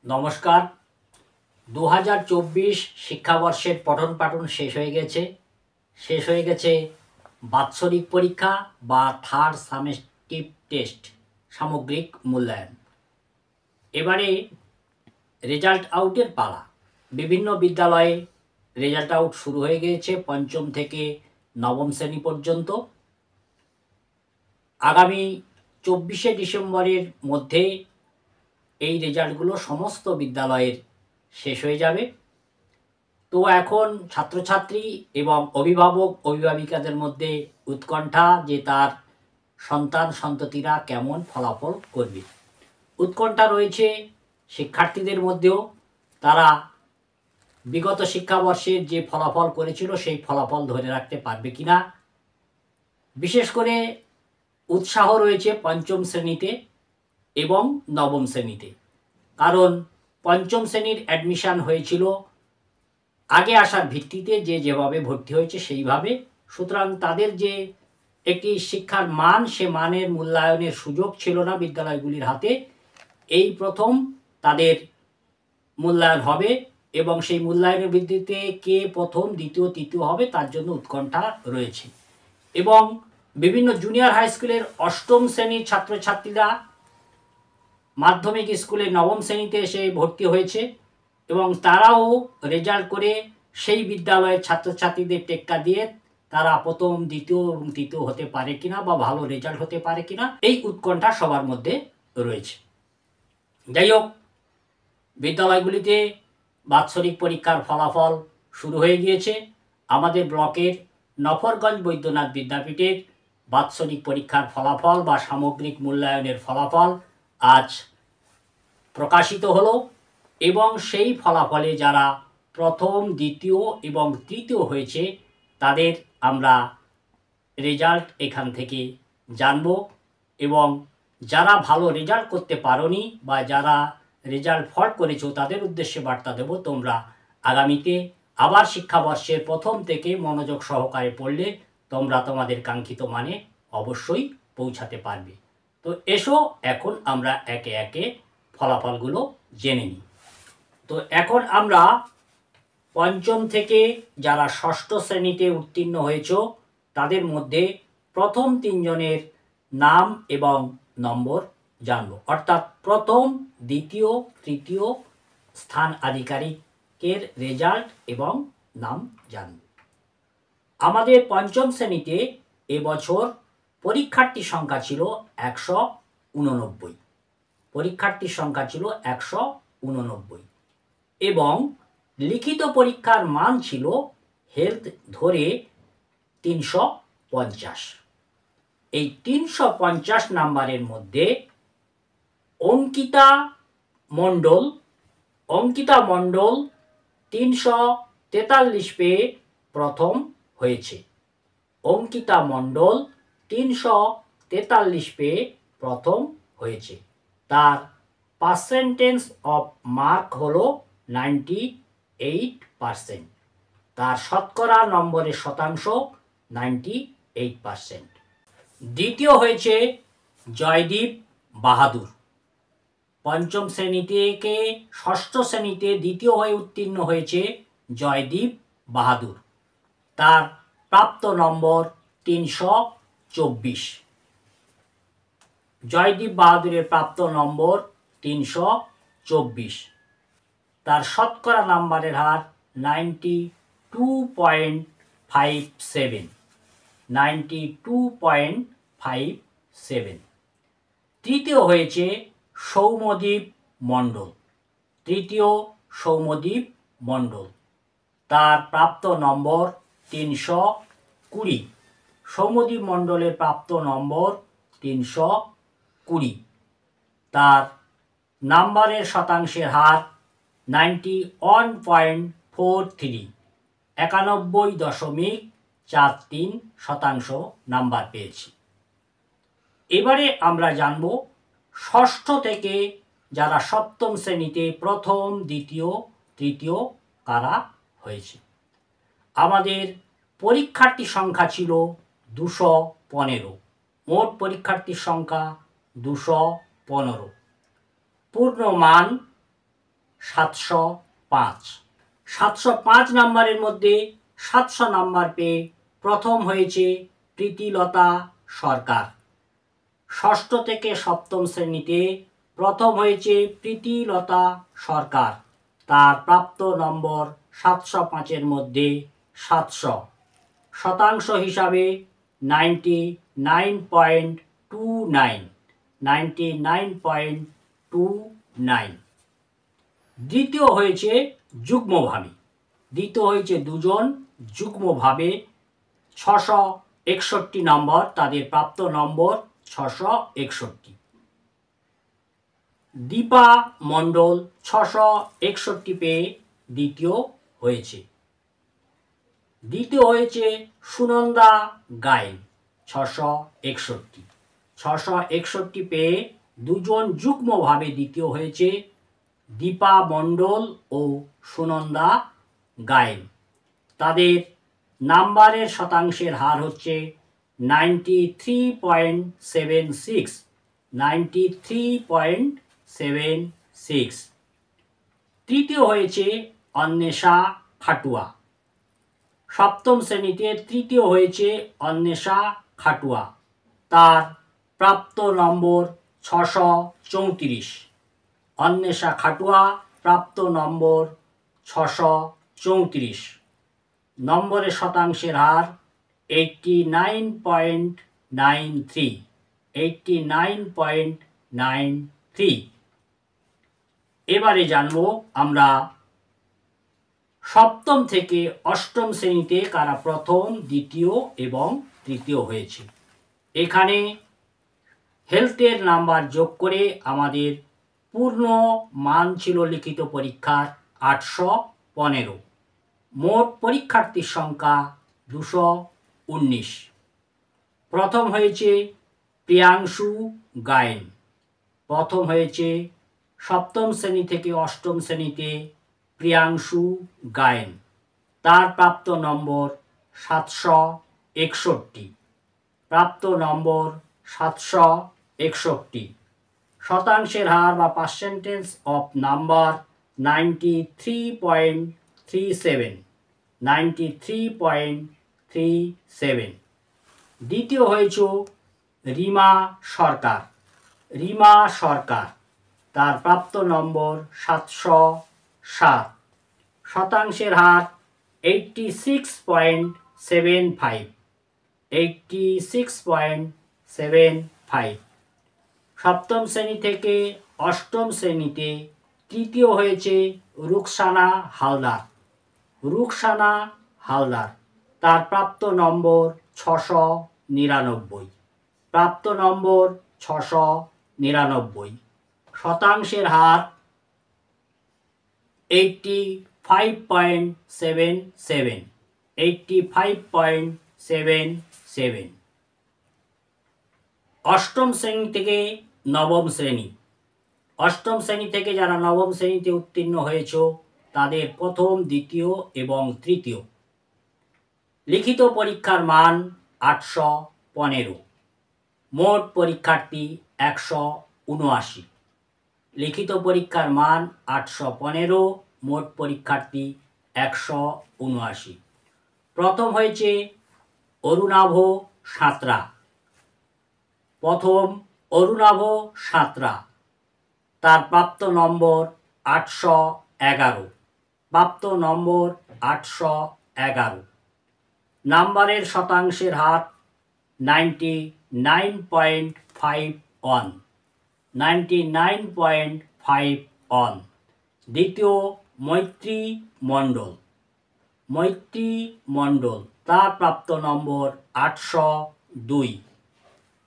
নমস্কার। 2024 শিক্ষাবর্ষের পঠন পাঠন শেষ হয়ে গেছে বাৎসরিক পরীক্ষা বা থার্ড সামেস্টিভ টেস্ট সামগ্রিক মূল্যায়ন। এবারে রেজাল্ট আউটের পালা। বিভিন্ন বিদ্যালয়ে রেজাল্ট আউট শুরু হয়ে গিয়েছে পঞ্চম থেকে নবম শ্রেণী পর্যন্ত। আগামী 24শে ডিসেম্বরের মধ্যে এই রেজাল্টগুলো সমস্ত বিদ্যালয়ের শেষ হয়ে যাবে। তো এখন ছাত্রছাত্রী এবং অভিভাবক অভিভাবিকাদের মধ্যে উৎকণ্ঠা যে তার সন্তান সন্ততিরা কেমন ফলাফল করবে। উৎকণ্ঠা রয়েছে শিক্ষার্থীদের মধ্যেও, তারা বিগত শিক্ষাবর্ষের যে ফলাফল করেছিল সেই ফলাফল ধরে রাখতে পারবে কিনা। বিশেষ করে উৎসাহ রয়েছে পঞ্চম শ্রেণীতে এবং নবম শ্রেণীতে, কারণ পঞ্চম শ্রেণীর অ্যাডমিশান হয়েছিল আগে আসার ভিত্তিতে, যে যেভাবে ভর্তি হয়েছে সেইভাবে। সুতরাং তাদের যে একটি শিক্ষার মান, সে মানের মূল্যায়নের সুযোগ ছিল না বিদ্যালয়গুলির হাতে। এই প্রথম তাদের মূল্যায়ন হবে এবং সেই মূল্যায়নের ভিত্তিতে কে প্রথম দ্বিতীয় তৃতীয় হবে তার জন্য উৎকণ্ঠা রয়েছে। এবং বিভিন্ন জুনিয়র হাই স্কুলের অষ্টম শ্রেণীর ছাত্রছাত্রীরা মাধ্যমিক স্কুলে নবম শ্রেণীতে এসে ভর্তি হয়েছে এবং তারাও রেজাল্ট করে সেই বিদ্যালয়ের ছাত্রছাত্রীদের টেক্কা দিয়ে তারা প্রথম দ্বিতীয় এবং তৃতীয় হতে পারে কিনা বা ভালো রেজাল্ট হতে পারে কিনা, এই উৎকণ্ঠা সবার মধ্যে রয়েছে। যাই হোক, বিদ্যালয়গুলিতে বাৎসরিক পরীক্ষার ফলাফল শুরু হয়ে গিয়েছে। আমাদের ব্লকের নফরগঞ্জ বৈদ্যনাথ বিদ্যাপীঠের বাৎসরিক পরীক্ষার ফলাফল বা সামগ্রিক মূল্যায়নের ফলাফল আজ প্রকাশিত হলো এবং সেই ফলাফলে যারা প্রথম দ্বিতীয় এবং তৃতীয় হয়েছে তাদের আমরা রেজাল্ট এখান থেকে জানব। এবং যারা ভালো রেজাল্ট করতে পারোনি বা যারা রেজাল্ট ফল্ট করেছো তাদের উদ্দেশ্যে বার্তা দেব, তোমরা আগামীতে আবার শিক্ষাবর্ষের প্রথম থেকে মনোযোগ সহকারে পড়লে তোমরা তোমাদের কাঙ্ক্ষিত মানে অবশ্যই পৌঁছাতে পারবে। তো এসো এখন আমরা একে একে ফলাফলগুলো জেনে নিই। তো এখন আমরা পঞ্চম থেকে যারা ষষ্ঠ শ্রেণীতে উত্তীর্ণ হয়েছ তাদের মধ্যে প্রথম তিনজনের নাম এবং নম্বর জানব, অর্থাৎ প্রথম দ্বিতীয় তৃতীয় স্থান আধিকারিকের রেজাল্ট এবং নাম জানব। আমাদের পঞ্চম শ্রেণীতে এবছর পরীক্ষার্থীর সংখ্যা ছিল 189। পরীক্ষার্থীর সংখ্যা ছিল 189 এবং লিখিত পরীক্ষার মান ছিল হেলথ ধরে 350। এই 350 নাম্বারের মধ্যে অঙ্কিতা মণ্ডল 343 পেয়ে প্রথম হয়েছে। অঙ্কিতা মণ্ডল 343 পেয়ে প্রথম হয়েছে। তার পার্সেন্টেজ অফ মার্ক হলো 98%। তার শতকরা নম্বরের শতাংশ 98%। দ্বিতীয় হয়েছে জয়দীপ বাহাদুর। পঞ্চম শ্রেণী থেকে ষষ্ঠ শ্রেণীতে দ্বিতীয় হয়ে উত্তীর্ণ হয়েছে জয়দীপ বাহাদুর। তার প্রাপ্ত নম্বর 324। জয়দীপ বাহাদুরের প্রাপ্ত নম্বর 324। তার শতকরা নাম্বারের হার 92.57। 92.57। তৃতীয় হয়েছে সৌম্যদীপ মণ্ডল। তৃতীয় সৌম্যদীপ মণ্ডল। তার প্রাপ্ত নম্বর 320। সৌম্যদীপ মণ্ডলের প্রাপ্ত নম্বর 320। তার নাম্বারের শতাংশের হার 91.43। 91.43% নাম্বার পেয়েছি। এবারে আমরা জানব ষষ্ঠ থেকে যারা সপ্তম শ্রেণীতে প্রথম দ্বিতীয় তৃতীয় কারা হয়েছে। আমাদের পরীক্ষার্থী সংখ্যা ছিল 215। মোট পরীক্ষার্থীর সংখ্যা 215। পূর্ণ মান 705। 705 নাম্বারের মধ্যে 700 নাম্বার পেয়ে প্রথম হয়েছে প্রীতিলতা সরকার। ষষ্ঠ থেকে সপ্তম শ্রেণীতে প্রথম হয়েছে প্রীতিলতা সরকার। তার প্রাপ্ত নম্বর 705-এর মধ্যে 700। শতাংশ হিসাবে 99.29, 99.29। দ্বিতীয় হয়েছে যুগ্মভাবে। দ্বিতীয় হয়েছে দুজন যুগ্মভাবে 661 নম্বর, তাদের প্রাপ্ত নম্বর 661। দীপা মণ্ডল 661 পেয়ে দ্বিতীয় হয়েছে। দ্বিতীয় হয়েছে সুনন্দা গায়েন 661। 661 পেয়ে দুজন যুগ্মভাবে দ্বিতীয় হয়েছে, দীপা মণ্ডল ও সুনন্দা গায়েন। তাদের নাম্বারের শতাংশের হার হচ্ছে 93.76, 93.76। তৃতীয় হয়েছে অন্বেষা খাটুয়া। সপ্তম শ্রেণীতে তৃতীয় হয়েছে অন্বেষা খাটুয়া। তার প্রাপ্ত নম্বর 634। অন্বেষা খাটুয়া প্রাপ্ত নম্বর 634। নম্বরের শতাংশের হার 89.93, 89.93। এবারে জানবো আমরা সপ্তম থেকে অষ্টম শ্রেণীতে কারা প্রথম, দ্বিতীয় এবং তৃতীয় হয়েছে। এখানে হেলথের নাম্বার যোগ করে আমাদের পূর্ণ মান ছিল লিখিত পরীক্ষার 815। মোট পরীক্ষার্থীর সংখ্যা 219। প্রথম হয়েছে প্রিয়াংশু গায়েন। প্রথম হয়েছে সপ্তম শ্রেণী থেকে অষ্টম শ্রেণীতে প্রিয়াংশু গায়েন। তার প্রাপ্ত নম্বর 761। প্রাপ্ত নম্বর 761। শতাংশের হার বা পার্সেন্টেজ অফ নাম্বার 93.37, 93.37। দ্বিতীয় হয়েছে রিমা সরকার। রিমা সরকার, তার প্রাপ্ত নম্বর 707। শতাংশের হার 86.75, 86.75। সপ্তম শ্রেণী থেকে অষ্টম শ্রেণীতে তৃতীয় হয়েছে রুকসানা হালদার। রুকসানা হালদার, তার প্রাপ্ত নম্বর 699। প্রাপ্ত নম্বর 699। শতাংশের হার 85.77, 85.77। অষ্টম শ্রেণী থেকে নবম শ্রেণী। অষ্টম শ্রেণী থেকে যারা নবম শ্রেণীতে উত্তীর্ণ হয়েছ তাদের প্রথম, দ্বিতীয় এবং তৃতীয়। লিখিত পরীক্ষার মান 815। মোট পরীক্ষার্থী 179। লিখিত পরীক্ষার মান 815, মোট পরীক্ষার্থী 179। প্রথম হয়েছে অরুণাভ সাঁতরা। প্রথম অরুণাভ সাঁতরা, তার প্রাপ্ত নম্বর 811। প্রাপ্ত নম্বর 811। নাম্বারের শতাংশের হার 99.51, 99.51। দ্বিতীয় মৈত্রী মণ্ডল। মৈত্রী মণ্ডল, তার প্রাপ্ত নম্বর 802।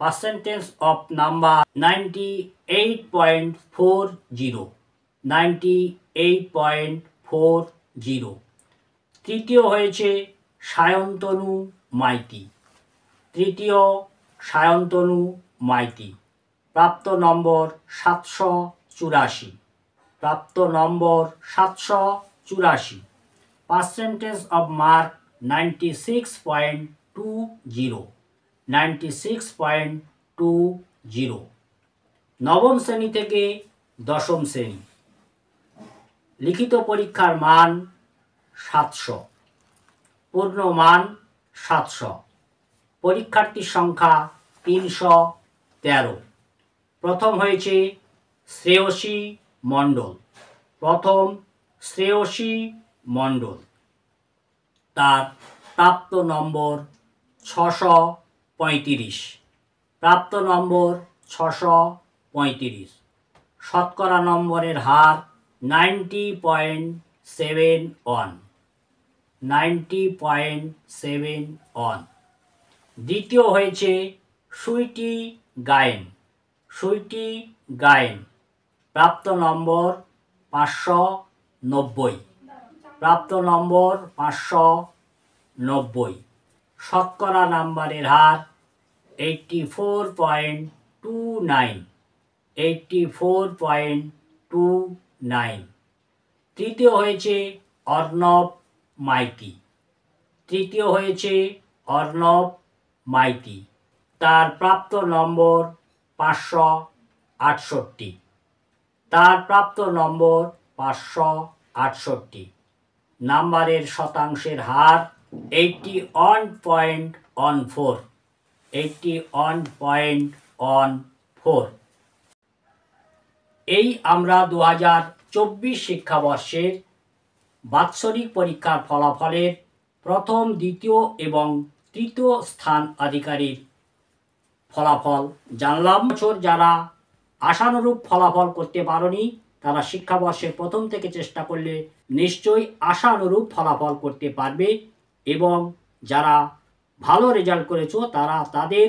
Percentage of number 98.40, 98.40। তৃতীয় হয়েছে সায়ন্তনু মাইতি। তৃতীয় সায়ন্তনু মাইতি, প্রাপ্ত নম্বর 784। প্রাপ্ত নম্বর 784। Percentage of mark 96.20, 96.20। নবম শ্রেণী থেকে দশম শ্রেণী। লিখিত পরীক্ষার মান 700, পূর্ণ মান 700, পরীক্ষার্থীর সংখ্যা 313। প্রথম হয়েছে শ্রেয়সী মণ্ডল, প্রথম শ্রেয়সী মণ্ডল, তার প্রাপ্ত নম্বর 635, প্রাপ্ত নম্বর 635, শতকরা নম্বরের হার 90.71, 90.71। দ্বিতীয় হয়েছে সুইটি গায়েন, সুইটি গায়েন, প্রাপ্ত নম্বর 590, প্রাপ্ত নম্বর 590, শতকরা নম্বরের হার 84.29, 84.29। তৃতীয় হয়েছে অর্ণব মাইতি, তৃতীয় হয়েছে অর্ণব মাইতি, তার প্রাপ্ত নম্বর 568, তার প্রাপ্ত নম্বর 568, নাম্বারের শতাংশের হার 81.14, 81.14। এই আমরা 2024 শিক্ষাবর্ষের বাৎসরিক পরীক্ষার ফলাফলের প্রথম, দ্বিতীয় এবং তৃতীয় স্থান অধিকারীর ফলাফল জানলাম। বছর যারা আশানুরূপ ফলাফল করতে পারোনি তারা শিক্ষাবর্ষের প্রথম থেকে চেষ্টা করলে নিশ্চয়ই আশানুরূপ ফলাফল করতে পারবে, এবং যারা ভালো রেজাল্ট করেছো তারা তাদের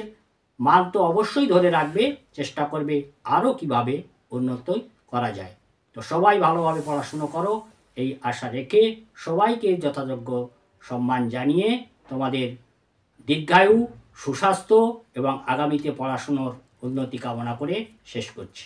মান তো অবশ্যই ধরে রাখবে, চেষ্টা করবে আরও কিভাবে উন্নতি করা যায়। তো সবাই ভালোভাবে পড়াশুনো করো এই আশা রেখে সবাইকে যথাযোগ্য সম্মান জানিয়ে তোমাদের দীর্ঘায়ু, সুস্বাস্থ্য এবং আগামীতে পড়াশুনোর উন্নতি কামনা করে শেষ করছি।